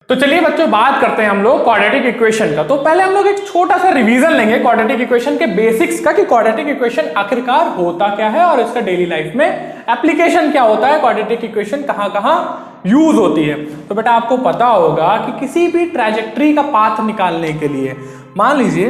तो चलिए बच्चों बात करते हैं हम लोग क्वाड्रेटिक इक्वेशन का। तो पहले हम लोग एक छोटा सा रिवीजन लेंगे क्वाड्रेटिक इक्वेशन के बेसिक्स का कि क्वाड्रेटिक इक्वेशन आखिरकार होता क्या है और इसका डेली लाइफ में एप्लीकेशन क्या होता है, क्वाड्रेटिक इक्वेशन कहां कहां यूज होती है। तो बेटा आपको पता होगा कि किसी भी ट्रैजेक्टरी का पाथ निकालने के लिए मान लीजिए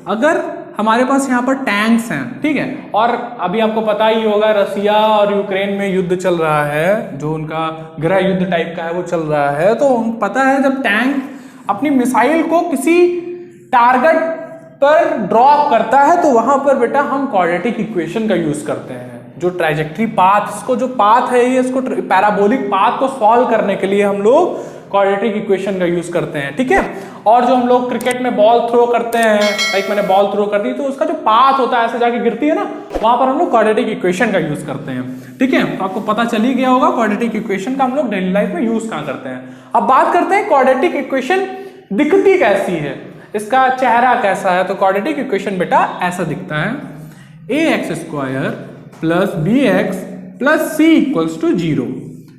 अगर हमारे पास यहाँ पर टैंक्स हैं, ठीक है, और अभी आपको पता ही होगा रसिया और यूक्रेन में युद्ध चल रहा है, जो उनका गृह युद्ध टाइप का है वो चल रहा है। तो पता है जब टैंक अपनी मिसाइल को किसी टारगेट पर ड्रॉप करता है तो वहां पर बेटा हम क्वाड्रेटिक इक्वेशन का यूज करते हैं। जो ट्रैजेक्टरी पाथ, इसको जो पाथ है ये, इसको पैराबोलिक पाथ को सॉल्व करने के लिए हम लोग क्वाड्रेटिक इक्वेशन का यूज करते हैं, ठीक है। और जो हम लोग क्रिकेट में बॉल थ्रो करते हैं, लाइक मैंने बॉल थ्रो कर दी तो उसका जो पाथ होता है ऐसे जाके गिरती है ना, वहां पर हम लोग क्वाड्रेटिक इक्वेशन का यूज करते हैं, ठीक है। तो आपको पता चल ही गया होगा क्वाड्रेटिक इक्वेशन का हम लोग डेली लाइफ में यूज कहां करते हैं। अब बात करते हैं क्वाड्रेटिक इक्वेशन दिखती कैसी है, इसका चेहरा कैसा है। तो क्वाड्रेटिक इक्वेशन बेटा ऐसा दिखता है, ax² plus bx plus c equals to 0,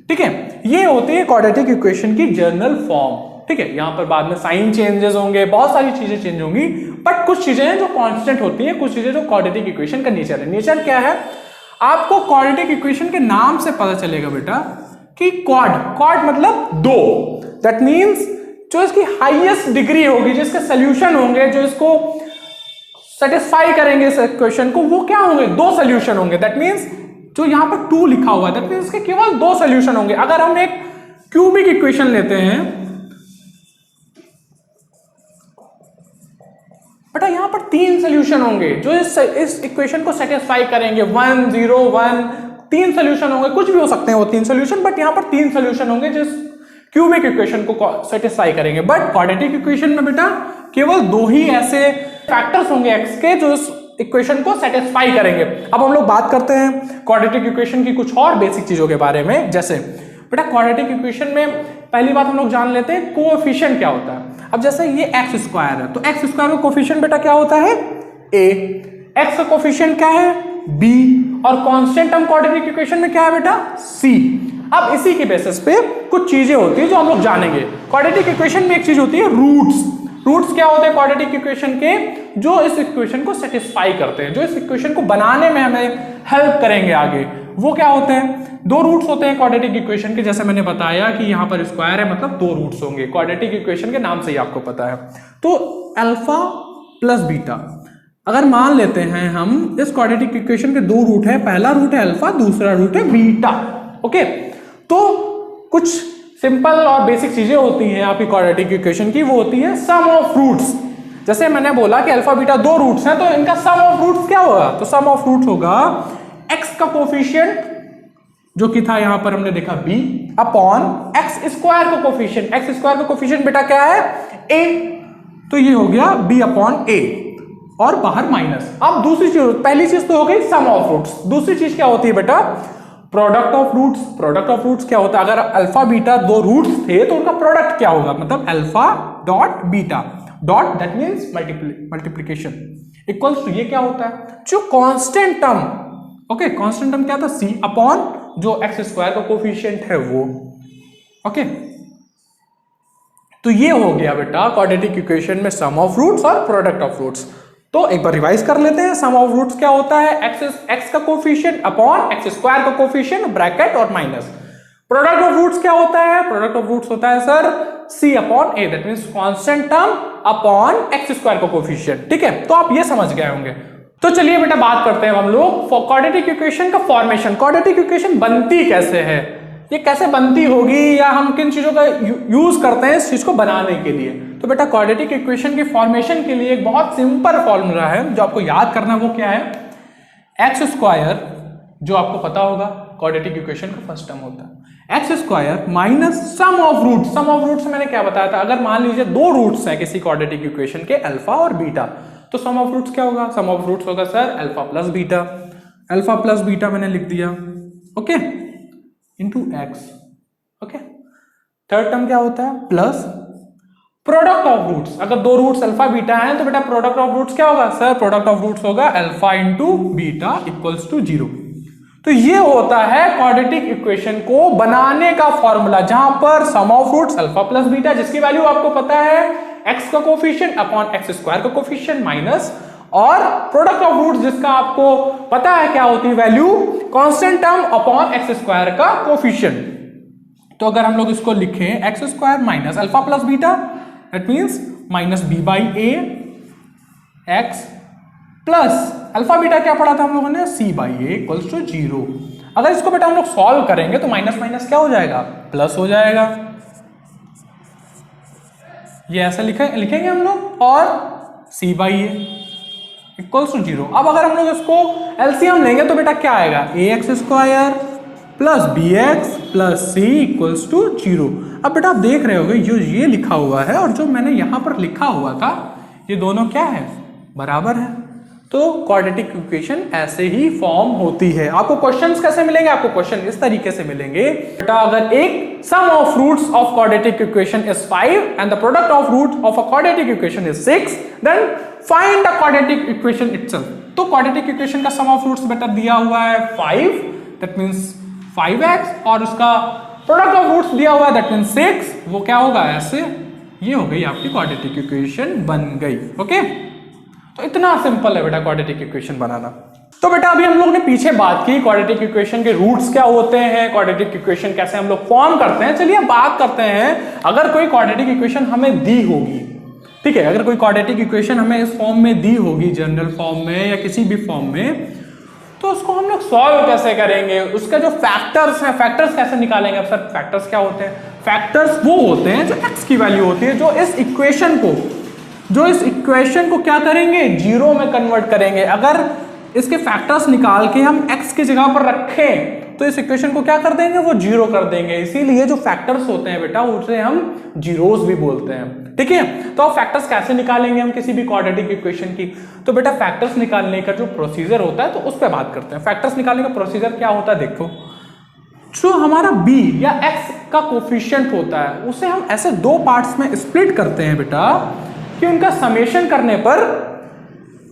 ठीक है। ये होती है क्वाड्रेटिक इक्वेशन की जनरल फॉर्म, ठीक है। यहां पर बाद में साइन चेंजेस होंगे, बहुत सारी चीजें चेंज होंगी, बट कुछ चीजें हैं जो कांस्टेंट होती हैं, कुछ चीजें जो क्वाड्रेटिक इक्वेशन का नेचर है। नेचर क्या है आपको क्वाड्रेटिक इक्वेशन के नाम से पता चलेगा बेटा कि क्वाड मतलब दो, दैट मींस जो इसकी हाईएस्ट डिग्री होगी, जिसके सोल्यूशन होंगे, जो इसको सेटिस्फाई करेंगे इस इक्वेशन को, वो क्या होंगे, दो सोल्यूशन होंगे। दैट मींस जो यहां पर 2 लिखा हुआ है, दैट मींस इसके केवल दो सोल्यूशन होंगे। अगर हम एक क्यूबिक इक्वेशन लेते हैं बेटा, यहां पर 3 सोल्यूशन होंगे जो इस इक्वेशन को सेटिस्फाई करेंगे। 1 0 1 3 सोल्यूशन होंगे, कुछ भी हो सकते हैं वो 3 सोल्यूशन, बट यहां पर 3 सोल्यूशन होंगे जिस क्यूबिक इक्वेशन को सेटिस्फाई करेंगे। बट क्वाड्रेटिक इक्वेशन में बेटा केवल 2 ही ऐसे फैक्टर्स होंगे x के जो इस इक्वेशन को सेटिस्फाई करेंगे। अब हम लोग बात करते हैं क्वाड्रेटिक इक्वेशन की कुछ और बेसिक चीजों के बारे में। जैसे बेटा क्वाड्रेटिक इक्वेशन में पहली बात हम लोग जान लेते हैं कोएफिशिएंट क्या होता है। अब जैसे ये x² है तो x² का कोएफिशिएंट बेटा क्या होता है a, x का कोएफिशिएंट क्या है b, और कांस्टेंट टर्म क्वाड्रेटिक इक्वेशन में क्या है बेटा c। अब इसी के बेसिस पे कुछ चीजें होती है जो हम लोग जानेंगे। क्वाड्रेटिक इक्वेशन में एक चीज होती है रूट्स। रूट्स क्या होते हैं क्वाड्रेटिक इक्वेशन के, जो इस इक्वेशन को सेटिस्फाई करते हैं, जो इस इक्वेशन को बनाने में हमें हेल्प करेंगे आगे, वो क्या होते हैं। 2 रूट्स होते हैं क्वाड्रेटिक इक्वेशन के, जैसे मैंने बताया कि यहां पर स्क्वायर है मतलब 2 रूट्स होंगे, क्वाड्रेटिक इक्वेशन के नाम से ही आपको पता है। तो अल्फा प्लस बीटा, अगर मान लेते हैं हम इस क्वाड्रेटिक इक्वेशन के 2 रूट है, पहला रूट है अल्फा, दूसरा रूट है बीटा, ओके। तो कुछ सिंपल और बेसिक चीजें होती हैं आपकी क्वाड्रेटिक इक्वेशन की, वो होती है सम ऑफ रूट्स। जैसे मैंने बोला कि अल्फा बीटा 2 रूट्स हैं, तो इनका सम ऑफ रूट्स क्या होगा, तो सम ऑफ रूट्स होगा x का कोफिशिएंट जो कि था यहां पर हमने देखा b अपॉन x² का कोफिशिएंट। x² का कोफिशिएंट बेटा क्या है a, तो ये हो गया b अपॉन a और बाहर माइनस। अब दूसरी चीज, पहली चीज तो हो गई सम ऑफ रूट्स, दूसरी चीज क्या होती है बेटा product of roots. Product of roots क्या होता है, अगर अल्फा बीटा 2 रूट्स थे तो उनका प्रोडक्ट क्या होगा, मतलब alpha dot beta dot, that means multiplication equals to ये क्या होता है जो constant term, okay, constant term क्या था c अपॉन जो x² का कोफिशिएंट है वो, ओके। तो ये हो गया बेटा क्वाड्रेटिक इक्वेशन में सम ऑफ रूट्स और प्रोडक्ट ऑफ रूट्स। तो एक बार रिवाइज कर लेते हैं। सम ऑफ रूट्स क्या होता है, x का कोफिशिएंट अपॉन x² का कोफिशिएंट ब्रैकेट और माइनस। प्रोडक्ट ऑफ रूट्स क्या होता है, प्रोडक्ट ऑफ रूट्स होता है sir c upon a, that means constant term upon x² का कोफिशिएंट, ठीक है। तो आप ये समझ गए होंगे। तो चलिए बेटा बात करते हैं हम लोग क्वाड्रेटिक इक्वेशन का फॉर्मेशन। क्वाड्रेटिक इक्वेशन बनती कैसे है, ये कैसे बनती होगी, या हम किन चीजों का यूज करते हैं इस चीज को बनाने के लिए। तो बेटा क्वाड्रेटिक इक्वेशन के फॉर्मेशन के लिए एक बहुत सिंपल फॉर्मूला है जो आपको याद करना है, वो क्या है x², जो आपको पता होगा क्वाड्रेटिक इक्वेशन का फर्स्ट टर्म होता है x² minus sum of root. Sum of root से मैंने क्या बताया था, अगर मान लीजिए 2 रूट्स हैं किसी क्वाड्रेटिक इक्वेशन के अल्फा और बीटा, तो सम ऑफ रूट्स क्या होगा, सम ऑफ रूट्स होगा sir alpha plus beta. Alpha plus beta मैंने लिख दिया, okay, into x, okay. Third term क्या होता है प्लस प्रोडक्ट ऑफ रूट्स। अगर 2 रूट्स अल्फा बीटा हैं तो बेटा प्रोडक्ट ऑफ रूट्स क्या होगा सर, प्रोडक्ट ऑफ रूट्स होगा alpha into beta equals to 0। तो ये होता है क्वाड्रेटिक इक्वेशन को बनाने का फॉर्मूला, जहां पर sum of roots alpha plus beta, जिसकी वैल्यू आपको पता है x का कोफिशिएंट अपॉन x स्क्वायर का कोफिशिएंट माइनस, और प्रोडक्ट ऑफ रूट्स जिसका आपको पता है क्या होती है value, constant term upon x square का कोफिशिएंट। तो अगर हम लोग इसको लिखें x square minus alpha plus beta, that means minus b by a x plus alpha beta क्या पढ़ा था हम लोगों ने, c by a equals to 0। अगर इसको बेटा हम लोग सॉल्व करेंगे तो माइनस माइनस क्या हो जाएगा, प्लस हो जाएगा। ये ऐसा लिखेंगे हम लोग, और c by a equals to 0। अब अगर हम लोग इसको एलसीएम लेंगे तो बेटा क्या आएगा, ax square plus bx plus c equals to 0। अब बेटा आप देख रहे होगे जो ये लिखा हुआ है और जो मैंने यहां पर लिखा हुआ था, ये दोनों क्या है, बराबर है। तो क्वाड्रेटिक इक्वेशन ऐसे ही फॉर्म होती है। आपको क्वेश्चंस कैसे मिलेंगे, आपको क्वेश्चन इस तरीके से मिलेंगे बेटा, अगर एक sum of roots of quadratic equation is 5 and the product of root of a quadratic equation is 6, then find the quadratic equation itself. तो क्वाड्रेटिक इक्वेशन का सम ऑफ रूट्स बेटा दिया हुआ है 5, दैट मींस 5x, और उसका product of roots दिया हुआ है दैट मींस 6। वो क्या होगा, ऐसे ये हो गई आपकी क्वाड्रेटिक इक्वेशन बन गई। ओके, तो इतना सिंपल है बेटा क्वाड्रेटिक इक्वेशन बनाना। तो बेटा अभी हम लोग ने पीछे बात की क्वाड्रेटिक इक्वेशन के रूट्स क्या होते हैं, क्वाड्रेटिक इक्वेशन कैसे हम लोग फॉर्म करते हैं। चलिए बात करते हैं, अगर कोई क्वाड्रेटिक इक्वेशन हमें दी होगी, ठीक है, अगर कोई क्वाड्रेटिक इक्वेशन हमें इस फॉर्म में दी होगी, जनरल फॉर्म में या किसी भी फॉर्म में, तो उसको हम लोग सॉल्व कैसे करेंगे, उसका जो फैक्टर्स हैं, फैक्टर्स कैसे निकालेंगे। अब सर फैक्टर्स क्या होते हैं, फैक्टर्स वो होते हैं जो x की वैल्यू होती है, जो इस इक्वेशन को क्या करेंगे, जीरो में कन्वर्ट करेंगे। अगर इसके फैक्टर्स निकाल के हम x की जगह पर रखें तो इस इक्वेशन को क्या कर देंगे, वो जीरो कर देंगे। इसीलिए जो फैक्टर्स होते हैं बेटा उसे हम जीरोस भी बोलते हैं, ठीक है। तो अब फैक्टर्स कैसे निकालेंगे हम किसी भी क्वाड्रेटिक इक्वेशन की, तो बेटा फैक्टर्स निकालने का जो प्रोसीजर होता है तो उस पर बात करते हैं। फैक्टर्स निकालने का प्रोसीजर क्या होता है, देखो, जो हमारा b या x का कोफिशिएंट होता है उसे हम ऐसे दो पार्ट्स में स्प्लिट करते हैं बेटा, कि उनका समेशन करने पर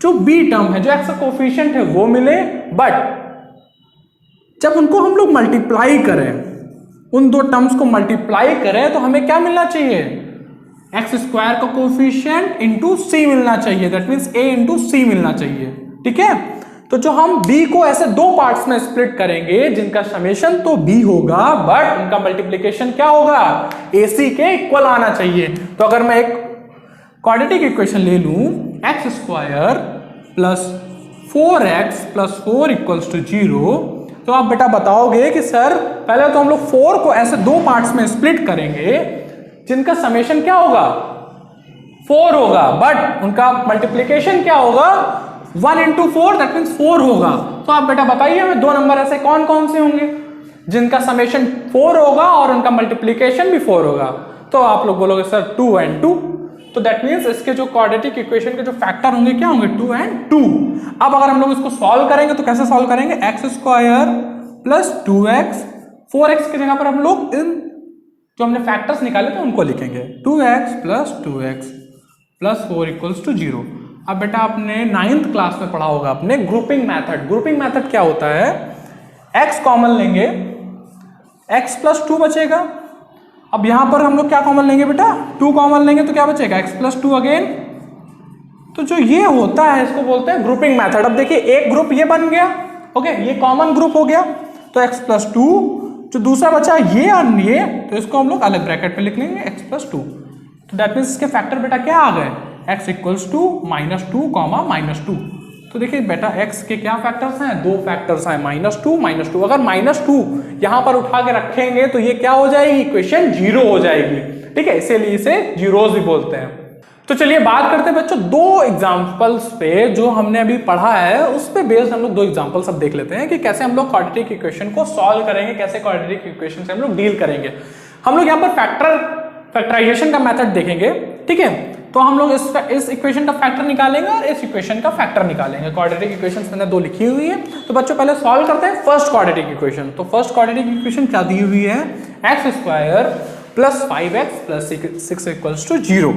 जो b टर्म है, जो x का कोफिशिएंट है वो मिले, बट जब उनको हम लोग मल्टीप्लाई करें, उन दो टर्म्स को मल्टीप्लाई करें, तो हमें क्या मिलना चाहिए, एक्स स्क्वायर का कोफिशिएंट इंटू सी मिलना चाहिए, दैट मीन्स a इंटू सी मिलना चाहिए, ठीक है। तो जो हम b को ऐसे दो पार्ट्स में स्प्लिट करेंगे जिनका समेशन तो b होगा, बट उनका मल्टीप्लीकेशन क्या होगा, ac के इक्वल आना चाहिए। तो अगर मैं एक क्वाड्रेटिक इक्वेशन ले लूं, x square plus 4x plus 4 equals to 0, तो आप बेटा बताओगे कि सर पहले तो हम लोग 4 को ऐसे दो पार्ट्स में स्प्लिट करेंगे जिनका समेशन क्या होगा, 4 होगा, बट उनका मल्टीप्लीकेशन क्या होगा, 1 इंटू 4 दैट मीन्स 4 होगा। तो आप बेटा बताइए हमें दो नंबर ऐसे कौन कौन से होंगे जिनका समेशन 4 होगा और उनका मल्टीप्लीकेशन भी 4 होगा। तो आप लोग बोलोगे सर 2 and 2, तो दैट मीन्स इसके जो क्वाड्रेटिक इक्वेशन के जो फैक्टर होंगे क्या होंगे, 2 and 2। अब अगर हम लोग इसको सॉल्व करेंगे तो कैसे सॉल्व करेंगे, x square plus 2x, 4x की जगह पर हम लोग इन जो हमने फैक्टर्स निकाले थे उनको लिखेंगे, 2x plus 2x plus 4 equals to 0। अब बेटा आपने 9th क्लास में पढ़ा होगा अपने ग्रुपिंग मेथड। ग्रुपिंग मेथड क्या होता है, x कॉमन लेंगे, x प्लस 2 बचेगा। अब यहां पर हम लोग क्या कॉमन लेंगे बेटा, 2 कॉमन लेंगे तो क्या बचेगा, x प्लस 2 अगेन। तो जो ये होता है इसको बोलते हैं ग्रुपिंग मेथड। अब देखिए एक ग्रुप ये बन गया, ओके, ये कॉमन ग्रुप हो गया, तो x प्लस 2, जो दूसरा बचा ये और ये, तो इसको हम लोग अलग ब्रैकेट में लिख लेंगे x प्लस 2। तो दैट मीन्स इसके फैक्टर बेटा क्या आ गए, x इक्वल्स टू -2 -2। तो देखिए बेटा x के क्या फैक्टर्स हैं, दो फैक्टर्स हैं, -2 -2। अगर -2 यहां पर उठा के रखेंगे तो ये क्या हो जाएगी, इक्वेशन जीरो हो जाएगी, ठीक है, इसीलिए इसे जीरोस भी बोलते हैं। तो चलिए बात करते हैं बच्चों दो एग्जांपल्स पे, जो हमने अभी पढ़ा है उस पे बेस्ड हम लोग दो एग्जांपल्स अब देख लेते हैं कि कैसे हम लोग क्वाड्रेटिक इक्वेशन को सॉल्व करेंगे, कैसे क्वाड्रेटिक इक्वेशन से हम लोग डील करेंगे। हम लोग यहाँ पर फैक्टराइजेशन का मेथड देखेंगे, ठीक है। तो हम लोग इस इक्वेशन का फैक्टर निकालेंगे और इस इक्वेशन का फैक्टर निकालेंगे। क्वाड्रेटिक इक्वेशन मैंने दो लिखी हुई है, तो बच्चों पहले सॉल्व करते हैं फर्स्ट क्वाड्रेटिक इक्वेशन। तो फर्स्ट क्वाड्रेटिक इक्वेशन क्या दी हुई है, x square plus 5x plus 6 equals to 0,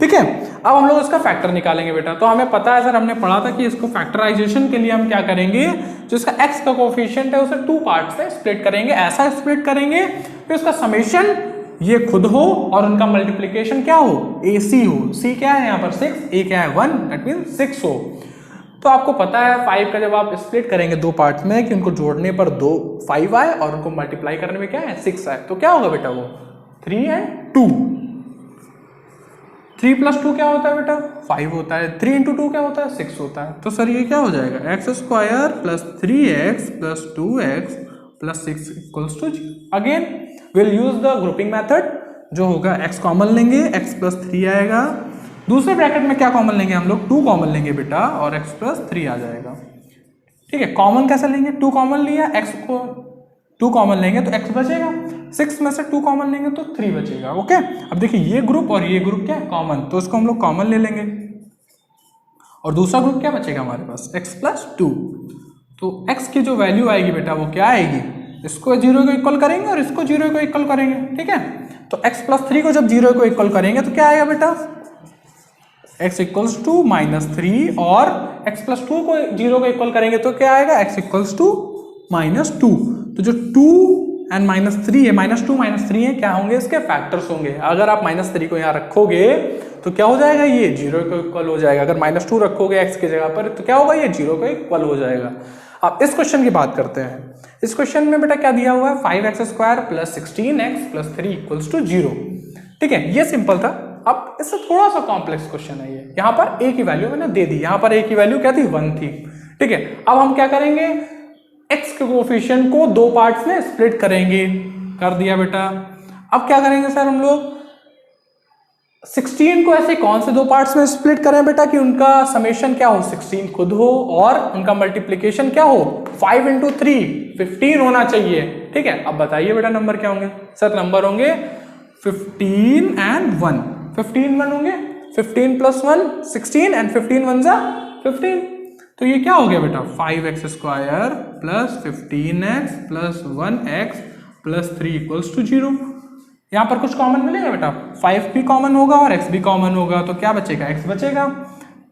ठीक ठीक है। अब हम लोग इसका फैक्टर निकालेंगे बेटा। तो हमें पता है सर, हमने पढ़ा था कि इसको फैक्टराइजेशन के लिए हम क्या करेंगे, जो इसका x का कोफिशिएंट है उसे 2 पार्ट्स में स्प्लिट करेंगे, ऐसा स्प्लिट करेंगे फिर उसका समेशन ये खुद हो और उनका मल्टीप्लिकेशन क्या हो, AC हो। C क्या है यहाँ पर 6, A क्या है 1, दैट मीन 6 हो। तो आपको पता है 5 का जब आप स्प्लिट करेंगे 2 पार्ट्स में कि उनको जोड़ने पर 5 आए और उनको मल्टीप्लाई करने में क्या है 6 आए, तो क्या होगा बेटा वो 3 and 2। 3 + 2 क्या होता है बेटा 5 होता है। 3 × 2 क्या होता है 6 होता है। तो सर ये क्या हो जाएगा x² + 3x + 2x + 6 = 0। Again will use the grouping method, जो होगा x कॉमन लेंगे, x + 3 आएगा। दूसरे ब्रैकेट में क्या कॉमन लेंगे हम लोग 2 कॉमन लेंगे बेटा और x + 3 आ जाएगा। ठीक है, कॉमन कैसे लेंगे, 2 कॉमन लिया, x को 2 कॉमन लेंगे तो x बचेगा, 6 में से 2 कॉमन लेंगे तो 3 बचेगा। ओके, अब देखिए ये ग्रुप और ये ग्रुप क्या है कॉमन, तो इसको हम लोग कॉमन ले लेंगे और दूसरा ग्रुप क्या बचेगा हमारे पास x + 2। तो x की जो वैल्यू आएगी बेटा वो क्या आएगी, इसको 0 को इक्वल करेंगे और इसको 0 को इक्वल करेंगे। ठीक है, तो x + 3 को जब 0 को इक्वल करेंगे तो क्या आएगा बेटा x = -3 और x + 2 को 0 को इक्वल करेंगे तो क्या आएगा x = -2। तो जो 2 and -3 है, -2 -3 है, क्या होंगे इसके फैक्टर्स होंगे। अगर आप -3 को यहाँ रखोगे तो क्या हो जाएगा, ये 0 को इक्वल हो जाएगा। अगर -2 रखोगे x की जगह पर तो क्या होगा, ये 0 को इक्वल हो जाएगा। अब इस क्वेश्चन की बात करते हैं। इस क्वेश्चन में बेटा क्या दिया हुआ है 5x² + 16x + 3 = 0। ठीक है, ये सिंपल था। अब इससे थोड़ा सा कॉम्प्लेक्स क्वेश्चन है ये। यहाँ पर a की वैल्यू मैंने दे दी, यहाँ पर a की वैल्यू क्या थी 1 थी। ठीक है, अब हम क्या करेंगे x के कोफिशिएंट को 2 पार्ट्स में स्प्लिट करेंगे, कर दिया बेटा। अब क्या करेंगे सर हम लोग 16 को ऐसे कौन से 2 पार्ट्स में स्प्लिट करें बेटा कि उनका समेशन क्या हो 16 खुद हो और उनका मल्टीप्लिकेशन क्या हो 5 × 3 15 होना चाहिए। ठीक है, अब बताइए बेटा नंबर क्या होंगे। सर नंबर होंगे 15 and 1। 15 1 होंगे, 15 + 1 16 and 15 1 = 15। तो ये क्या हो गया बेटा 5x² + 15x + 1x + 3 = 0। यहाँ पर कुछ कॉमन मिलेगा बेटा, 5 भी कॉमन होगा और x भी कॉमन होगा, तो क्या बचेगा x बचेगा।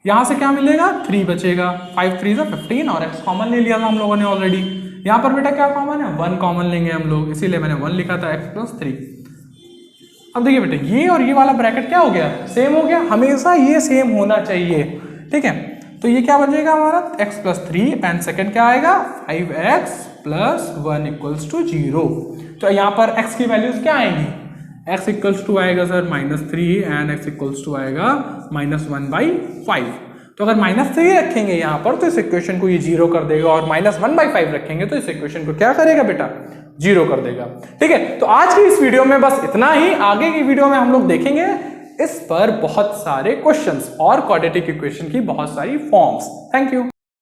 यहाँ से क्या मिलेगा 3 बचेगा, 5 3 = 15 और x कॉमन ले लिया था हम लोगों ने ऑलरेडी। यहाँ पर बेटा क्या कॉमन है 1 कॉमन लेंगे हम लोग, इसीलिए मैंने 1 लिखा था x + 3। अब देखिए बेटा ये और ये वाला ब्रैकेट क्या हो गया सेम हो गया, हमेशा ये सेम होना चाहिए। ठीक है, तो ये क्या बचेगा हमारा x + 3 एंड सेकंड क्या आएगा 5x + 1 = 0। तो यहाँ पर x की वैल्यूज क्या आएंगी, x = आएगा सर -3 एंड x = आएगा -1/5। तो अगर -3 रखेंगे यहाँ पर तो इस इक्वेशन को ये 0 कर देगा और -1/5 रखेंगे तो इस इक्वेशन को क्या करेगा बेटा 0 कर देगा। ठीक है, तो आज की इस वीडियो में बस इतना ही। आगे की वीडियो में हम लोग देखेंगे इस पर बहुत सारे क्वेश्चंस और क्वाड्रेटिक इक्वेशन की बहुत सारी फॉर्म्स। Thank you.